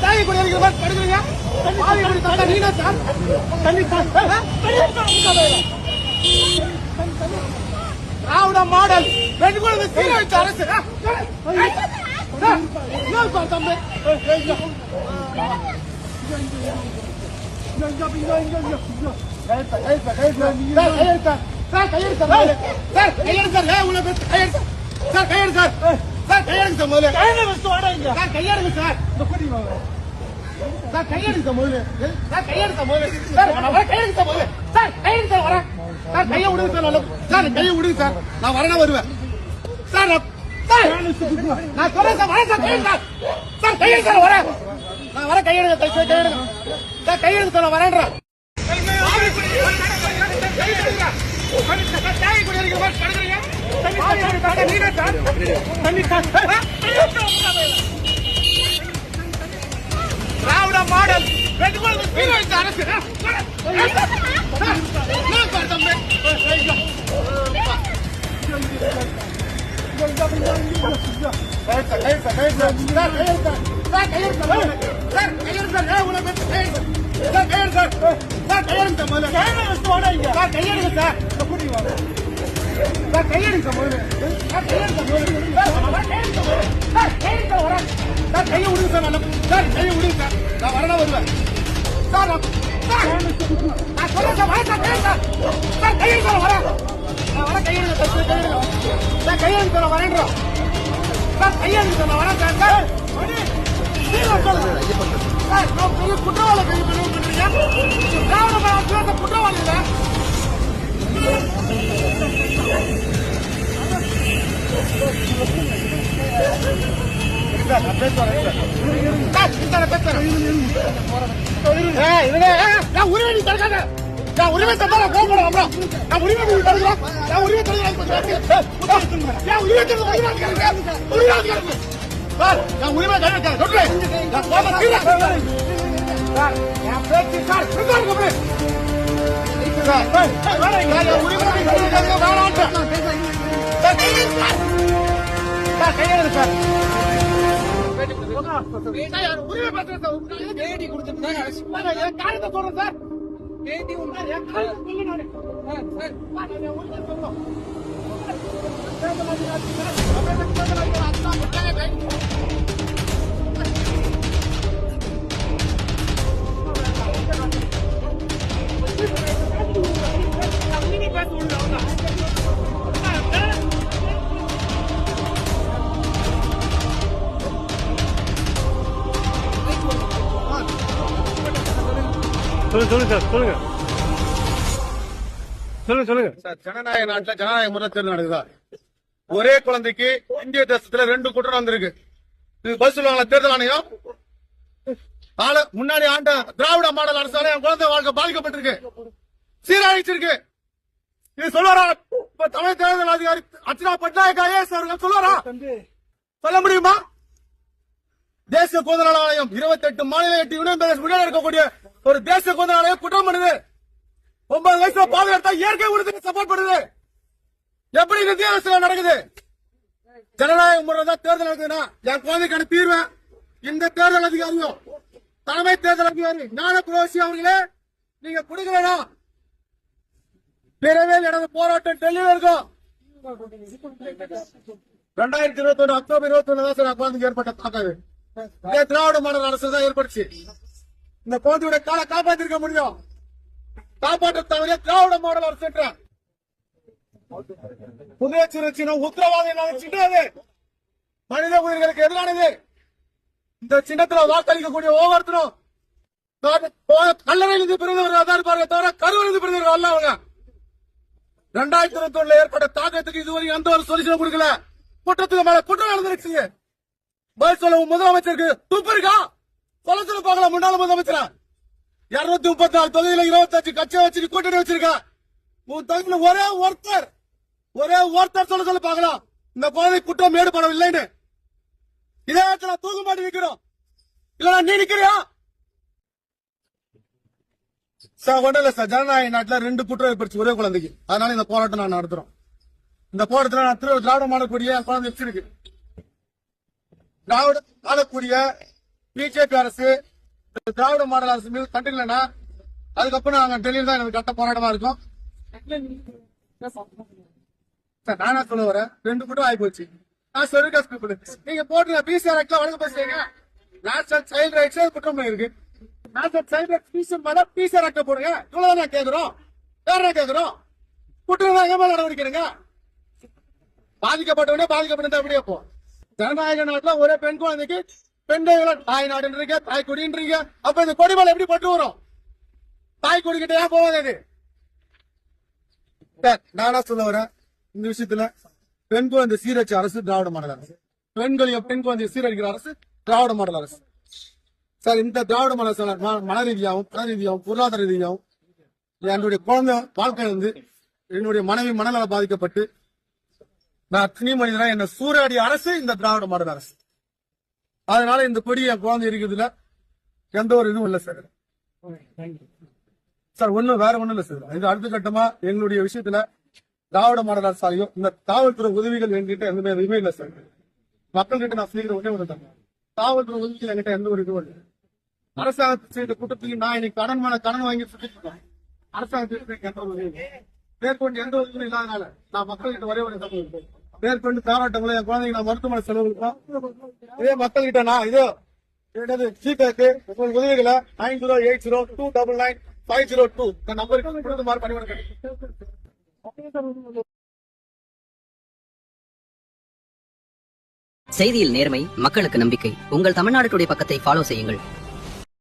தாயை கூட இருக்கிற மாதிரி படுக்கிறீங்க. நீனா சார் திராவிட மாடல் பெண் குழந்தை சீரழிச்ச அரசு. தம்பி கையை விடுங்க சார், கையை விடுங்க சார், நான் வரணும் வருவேன் சார். நான் சொல்றேன் சார், வரேன் சார், சார் கையெழுத்து சார், வரேன் நான் வரேன், கையெழுங்க கையெழுங்க சார், கையெழுங்க சார், நான் வரேன்றேன். திராவிட மாடல் பெண் குழந்தை சீரழிச்ச அரசு. கையை விடுங்க சார், கையை விடுங்க சார், நான் வரணும் வருவேன் சார். நான் சொல்றேன் சார், வரேன் சார், கையை சார், வரேன் நான் வரேன், கையெழுங்க சார், கையெழுங்க சார், நான் வரேன்றோம் சார், கையெழுங்க சார், நான் வரேன் சார். சார் நான் பெரிய குற்றவாளி கைது பண்றீங்க. திராவிட மாடல் குற்றவாளி இல்ல. உரிமை தடுக்காத, நான் உரிமை தந்தா போகணும். அப்புறம் நான் உரிமை தடுக்கிறேன், நான் உரிமை தடுக்கிறேன், நான் உரிமை தடுக்கிறேன் சொல்றேன். நான் போக என் பேச்சு சார் கையெழுது சார். உரிமை பத்திரத்தை பேட்டி கொடுத்துட்டு என் காரியத்தை சொல்றேன் சார். பேட்டி என் காரியத்தை சொல்லும். சொல்லுங்க சார், ஜனநாயக நாட்டுல ஜனநாயக முறை தேர்தல் நடக்குதா? ஒரே குழந்தைக்கு இந்திய தேசத்துல 2 குற்றம் வந்திருக்கு. இது பதில் சொல்லுவாங்களா தேர்தல் ஆணையம்? முன்னாடி ஆண்ட திராவிட மாடல் அரசால என் குழந்தை வாழ்க்கை பாதிக்கப்பட்டிருக்கு, சீரழிச்சிருக்கு. இது சொல்லுவாரா இப்ப தமிழ் தேர்தல் அதிகாரி அர்ச்சனா பட்நாயக் ஐஏஎஸ் அவர்கள் சொல்லுவாரா? சொல்ல முடியுமா? தேசிய குழந்தை ஆணையம் 28 மாநில 8 யூனியன் பிரதேச முன்னாடி இருக்கக்கூடிய ஒரு தேசிய குழந்தை ஆணையம் குற்றம் பண்ணுது. 9 வயசுல பாதுகாத்தா இயற்கை உறுதிக்கு சப்போர்ட் பண்ணுது. எப்படி இந்திய அரசுல நடக்குது? ஜனநாயக முறை தான் தேர்தல் நடக்குதுன்னா என் குழந்தைக்கான தீர்வேன். இந்த தேர்தல் அதிகாரியும் தலைமை தேர்தல் அதிகாரி ஞான குரோசி அவர்களே, நீங்க கொடுக்கலனா விரைவில் எனது போராட்டம் டெல்லியில் இருக்கும். 2021 அக்டோபர் 21 தான் சார் குழந்தைக்கு ஏற்பட்ட தாக்கம். திராவிட மாடல் அரசு தான் ஏற்படுச்சு. இந்த குழந்தையுடைய காலை காப்பாற்றிருக்க முடியும். காப்பாற்ற தவிர திராவிட மாடல் அரசு புதிய சின்னம் உத்தரவாதம் சின்னது, மனித உயிர்களுக்கு எதிரானது. இந்த சின்னத்தில் வாக்களிக்கக்கூடிய ஒவ்வொருத்தரும் கல்லறையிலிருந்து பிறந்தவர்கள் தான் இருப்பார்கள் தவிர கருவிலிருந்து பிறந்தவர்கள் அல்ல. அவங்க 2021 ஏற்பட்ட தாக்கத்துக்கு இதுவரைக்கும் எந்த ஒரு சொல்யூஷன் கொடுக்கல. குற்றத்துக்கு மேல குற்றம் நடந்துருச்சு. பதில் சொல்ல முதலமைச்சருக்கு துப்பு இருக்கா? சொல்ல சொல்ல பார்க்கலாம். முன்னாள் முதலமைச்சரா 234 தொகுதியில 25 கட்சியை வச்சு கூட்டணி வச்சிருக்க. உன் தொகுதியில ஒரே ஒருத்தர் சொல்ல பார்க்கலாம் இந்த குழந்தை குற்றம் ஈடுபடவில்லைன்னு. இதே இடத்துல தூக்க மாட்டி நிக்கிறோம். இல்ல நீ நிக்கிறியா சார்? ஒன்றும் இல்ல சார், ஜனநாயக நாட்டுல 2 குற்றம் ஏற்படுச்சு ஒரே குழந்தைக்கு. அதனால இந்த போராட்டம் நான் நடத்துறோம். இந்த போராட்டத்தில் நான் திராவிட மாடக்கூடிய குழந்தை வச்சிருக்கு. திராவிட ஆளக்கூடிய பிஜேபி அரசு இந்த திராவிட மாடல் அரசு மீது கண்டிக்கலன்னா அதுக்கப்புறம் நாங்க டெல்லியில் தான் எனக்கு கட்ட போராட்டமா இருக்கும். சார் நானா சொல்ல வரேன், 2 குற்றம் ஆகி போச்சு. நான் ஷெட்யூல் பீப்புள் நீங்க போட்டு பிசிஆர் ஆக்ட்ல வழக்கு பேசுறீங்க. நேஷனல் சைல்ட் ரைட்ஸ் குற்றம் இருக்கு. National child rights PCR act போடுங்க. இவ்வளவுதான் கேக்குறோம். வேற கேக்குறோம். குற்றம் எங்க மேல நடவடிக்கைங்க? பாதிக்கப்பட்டவனே பாதிக்கப்பட்ட அப்படியே போ. ஜனநாயக நாட்டுல ஒரே பெண் குழந்தைக்கு பெண் தாய் நாடுன்றீங்க, தாய் கொடின்றீங்க. அப்ப இந்த கொடி மேல எப்படி பட்டு வரும்? தாய் கொடி கிட்ட ஏன் போவாது? நானா சொல்ல வரேன், இந்த விஷயத்துல பெண் குழந்தை சீரழிச்ச அரசு திராவிட மாடல் அரசு. பெண் குழந்தை சீரழிக்கிற அரசு திராவிட மாடல் அரசு. சார் இந்த திராவிட மாடல் அரசு மன ரீதியாகவும் பண ரீதியாகவும் பொருளாதார ரீதியாகவும் என்னுடைய குழந்தை வாழ்க்கை வந்து என்னுடைய மனைவி மனநல பாதிக்கப்பட்டு நான் துணி மனிதனா என்ன சூறாடி அரசு இந்த திராவிட மாடல் அரசு. அதனால இந்த கொடி என் குழந்தை இருக்குதுல எந்த ஒரு இதுவும் இல்ல சார். சார் வேற ஒண்ணும் இல்ல சார். இது அடுத்த கட்டமா எங்களுடைய விஷயத்துல திராவிட மாடல் அரசாலையும் இந்த காவல்துறை உதவிகள் என்கிட்ட எதுவுமே இல்ல சார். மக்கள்கிட்ட நான் சொல்லிக்கிற ஒண்ணே ஒண்ணு தான், காவல்துறை உதவிகள் என்கிட்ட எந்த ஒரு இதுவும் இல்லை. அரசாங்கத்தை செய்த கூட்டத்துக்கு நான் இன்னைக்கு கடன் வாங்கி சுத்திட்டு இருக்கேன். அரசாங்கத்துக்கு எந்த ஒரு உதவி மேற்கொண்டு எந்த உதவியும் இல்லாதனால நான் மக்கள்கிட்ட ஒரே ஒரு தகவல் மேற்கொண்டு போராட்டங்களை என் குழந்தைங்க நான் மருத்துவமனை செலவழிப்போம். இதே மக்கள்கிட்ட நான் இதோ ஜிபேக்கு உங்களுக்கு உதவிகளை 9080299502 நம்பருக்கு கொடுத்த மாதிரி பணிவரங்க. செய்தியில் நேர்மை, மக்களுக்கு நம்பிக்கை. உங்கள் தமிழ்நாடு டுடே பக்கத்தை ஃபாலோ செய்யுங்கள்.